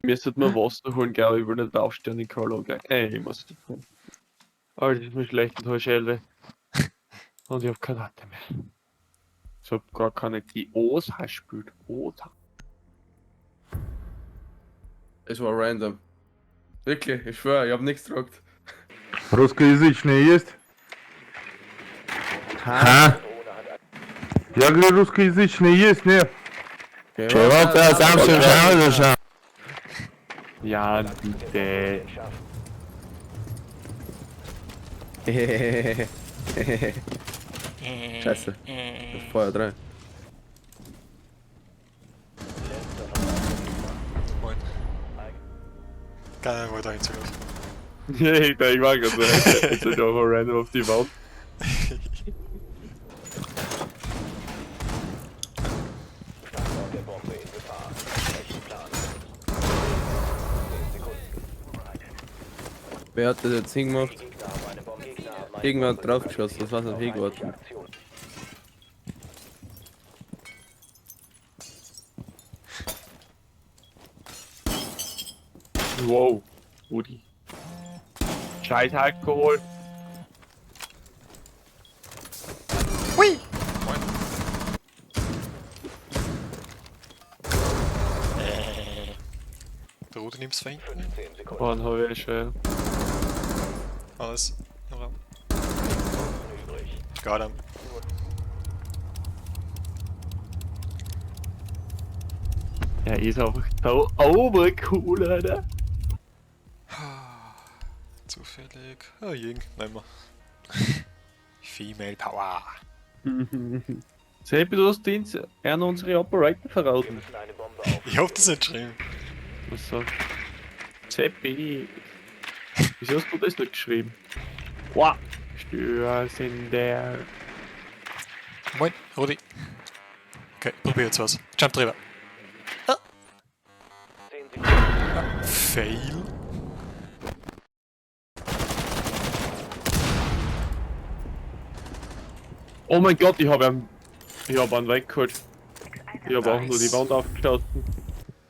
Müsstet mir Wasser holen, glaube ich, will nicht aufstehen in Karlauge. Ey, ich muss das holen. Alter, das ist mir schlecht und Schelle. Und ich hab keine Atem mehr. Ich hab gar keine die Osa spielt. Osa. Es war random. Wirklich, ich schwör, ich hab nichts gedruckt. Русскоязычные есть? Ha? Я говорю, русскоязычные есть, нет? Czerwonka, zawsze schauen. Ja, bitte. Scheiße. Das Feuer drin. Moin. Keiner wollte eigentlich zuhören. Ich war gerade so. Jetzt ist einfach random auf die Wand. Wer hat das jetzt hingemacht? Irgendwann hat draufgeschossen, das war's auf hingewartet. Wow, Rudi. Scheiß Alkohol. Hui! Moin. Der Rudi nimmt's für ihn. Wann habe ich schon. Alles. Noch am. Got him. Er ist einfach so obercool, Alter. Zufällig. Oh, Jing, nehmen wir. Female Power. Seppi, du hast uns einer unsere Operator verraten. Ich hab das nicht geschrieben. Was sagt? Seppi. Wieso hast du das nicht geschrieben? Wow. Stör sind der. Moin, Rudi. Okay, probier jetzt was. Jump drüber. Ah. Ah, fail. Oh mein Gott, ich habe einen weggeholt. Ich habe auch nur die Wand aufgeschossen.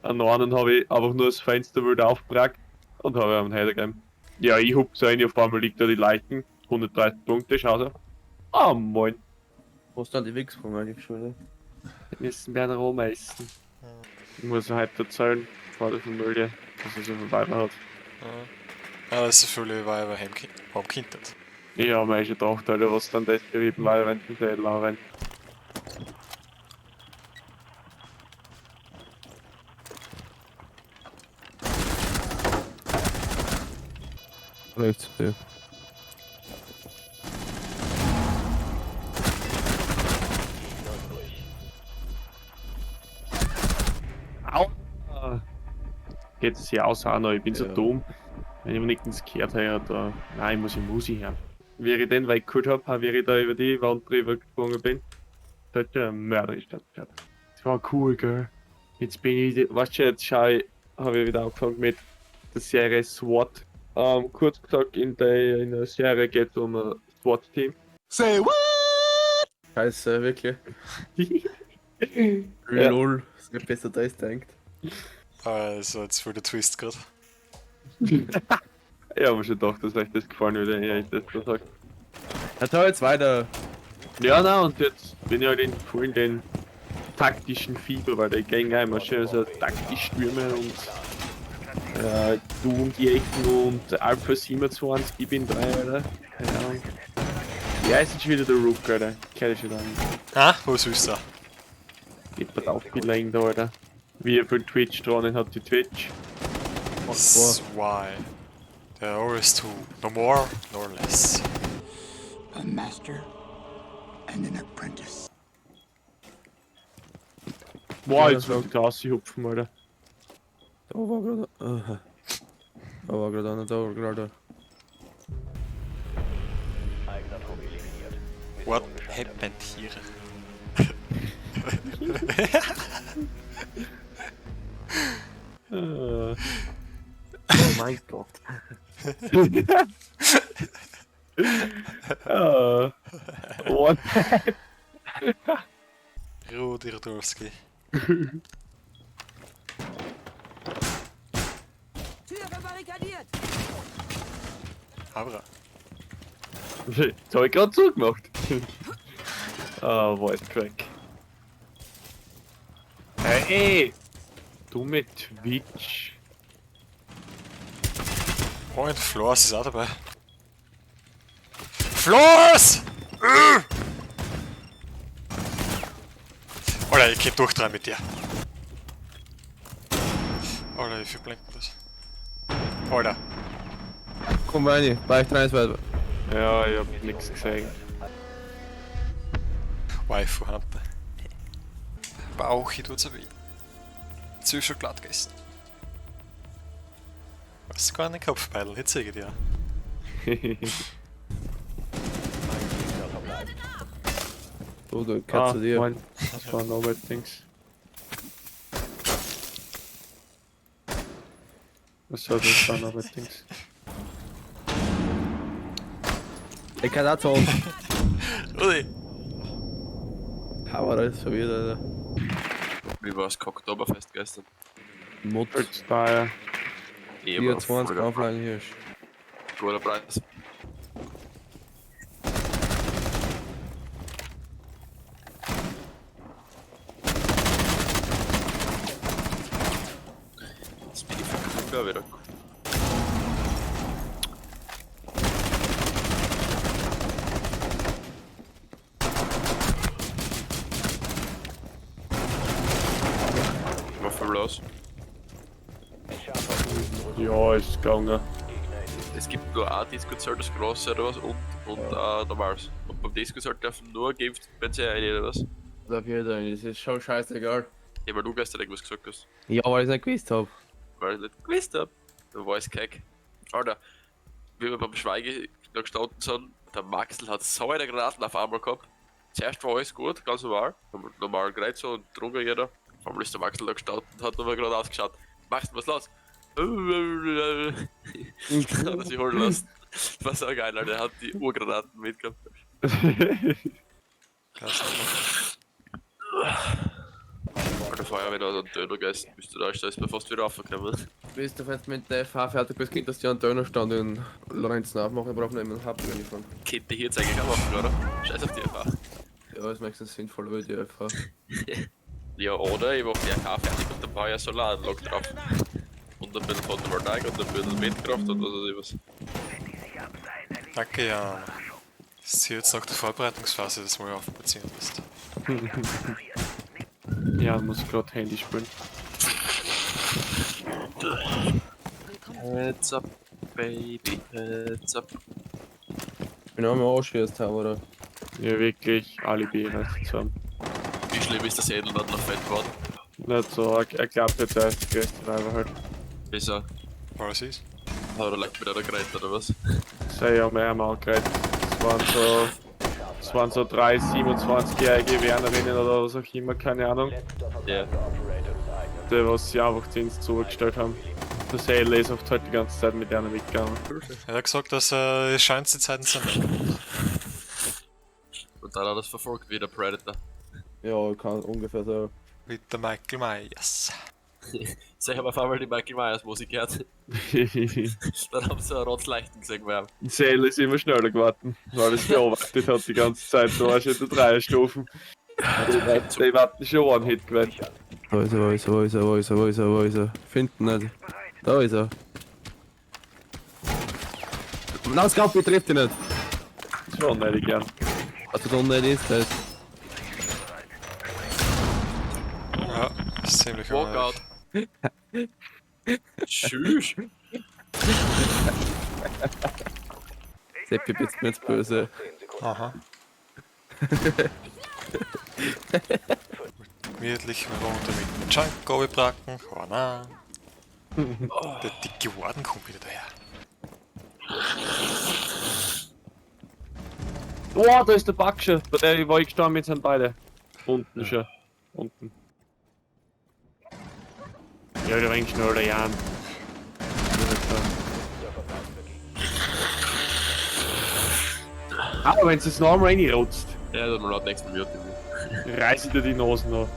An einen habe ich einfach nur das Fenster wieder aufgebracht und habe einen Header gegeben. Ja, ich hab so eine, auf einmal liegt da die Leichen. 130 Punkte, schau so. Ah, moin. Wo ist dann die Wichs von meiner Schule? Wir müssen werden rohmeißen. Ich muss halt erzählen, vor der Familie, dass er so viel Weiber hat. Ja, das ist so viele Weiber heimkindert. Ich habe mir schon gedacht, Alter, was dann das für Rippen Weiber in den Sädel haben. Rechts, ja. Au! Geht es hier aus, Hanno, ich bin so dumm. Wenn ich mir nichts gehört habe, da. Nein, ich muss hören. Wie ich den weggeholt habe, wie ich da über die Wand drüber gesprungen bin, das hat ja mörderisch stattgehabt. Das war cool, gell? Jetzt bin ich, weißt du, jetzt habe ich wieder angefangen mit der Serie SWAT. Kurz gesagt, in der Serie geht es um ein SWAT-Team. Say what? Scheiße, wirklich. Ja. Lol, das wird besser da ist denkt. Also, jetzt voll der Twist gerade. Ich habe mir schon gedacht, dass euch das gefallen würde, wenn ich das so sage. Jetzt hau jetzt weiter. Ja, na, und jetzt bin ich halt voll in den taktischen Fieber, weil der Gang immer schön so taktisch stürmen und du um die Ecken und Alpha 27, ich bin 3, Alter. Keine Ahnung. Ja, ist jetzt schon wieder der Rook, Alter. Kenn ich schon an. Ah, wo ist er? Geht mir aufgelegt, Alter. Wie viel Twitch-Drohnen hat die Twitch? Why? There are always two. No more, nor less. A master and an apprentice. Boah, jetzt wird die Klasse hupfen, Alter. Da war gerade. Da war gerade einer, da war gerade. What happened here? Oh mein Gott. What? Rudi Radulski. Aber. Das hab ich gerade zugemacht. Ah, Waldcrack. Hey, dumme Twitch. Moin, Floors ist auch dabei. Floors! Alter, ich geh durchdrehen mit dir. Alter, wie viel blendet das? Alter. Komm rein, gleich 3 weiter. Ja, ich hab nichts gesehen. Wife vorhanden. Bauchi tut's aber zu schon glatt gegessen. Was gar nicht Kopfbeidel, jetzt sehe ich dir. Du kannst dir. Moin. Das waren no bad things. Was soll das waren no bad things? Ich kann auch zahlen. Rudi! Aber das ist schon wieder, Alter. Wie war's Oktoberfest gestern? Mut. Jetzt da, ja. 24 Auflagen hier. Guter Preis. Jetzt bin ich verknüpft wieder. Mal voll los. Ja, ist gegangen. Es gibt nur ein Disco-Zelt, das große oder was, und normales. Und beim Disco-Zelt dürfen nur geimpft, wenn sie rein oder was? Auf jeden Fall, das ist schon scheißegal. Ja, weil du gestern irgendwas gesagt hast. Ja, weil ich es nicht gewusst hab. Weil ich nicht gewusst hab. Du warst keck. Alter, wie wir beim Schweige da gestanden sind, der Maxl hat so eine Granaten auf einmal gehabt. Zuerst war alles gut, ganz normal. Haben normal geredet so und drunter jeder. Auf einmal ist der Maxl da gestanden und hat nochmal gerade ausgeschaut. Maxl, was los? Hat er sich holen lassen. Das war so geil, Alter. Der hat die Urgranaten mitgehabt. Alter, vorher, wenn du einen Döner gegessen bist, da ist mir fast wieder raufgekommen. Bist du jetzt mit der FH fertig bist, geht das dir einen Dönerstand in Lorenz nachmachen, braucht man einen Hauptmenü liefern. Könnte ich jetzt eigentlich auch machen, oder? Scheiß auf die FH. Ja, ist meistens sinnvoll, weil die FH. Ja, oder ich mach die FH fertig und dann baue ich eine Solaranlage drauf. Und ein bisschen Photovoltaik und ein bisschen Windkraft und was weiß ich was. Danke, ja. Das ist jetzt nach der Vorbereitungsphase, dass du mal aufbeziehen bist. Ja, muss gerade Handy spielen. Heads up, baby, heads up. Wenn ich einmal anschießt habe, oder? Ja, wirklich Alibi reißt zusammen. Wie schlimm ist das Edelland noch fett geworden? Nicht so, er glaubt jetzt, er ist die größte Weiber halt. Wieso? Was ist? Hat er leicht mit einer geredet oder was? Sei ja mehr mal geredet. Es waren so 3 27-jährige Wernerinnen oder was auch immer, keine Ahnung. Ja. Die, was sie einfach Dienst zugestellt haben. Der Sale ist oft halt die ganze Zeit mit einer mitgegangen. Er hat gesagt, dass schönste Zeiten sind. Und dann hat er es verfolgt wie der Predator. Ja, kann ungefähr so. Mit der Michael Myers. So, ich habe auf einmal die Michael Myers Musik gehört. Dann haben sie einen Rotzleichten gesehen, wir haben. Sale ist immer schneller geworden, weil es beobachtet hat die ganze Zeit, so war schon in der Dreierstufen. Die warten schon One-Hit gewesen. Wo ist er? Finden nicht. Da ist er. Nein, Scout betrifft ihn nicht. Schon hätte ich gern. Also da nicht ist das. Ja, das ist ziemlich Walkout. Tschüss. Seppi bist mir jetzt böse. Aha. Gemütlich runter mit dem Junko bebracken. Oh nein. Der dicke Warden kommt wieder daher. Oh, da ist der Backsche, bei der war ich gestorben, jetzt sind beide. Unten schon. Unten. Ja, der ringt schneller, Jan. Aber wenn es jetzt noch einmal reinrotzt, Ja, dann mal laut nächsten Minute. reiß ich dir die Nase noch.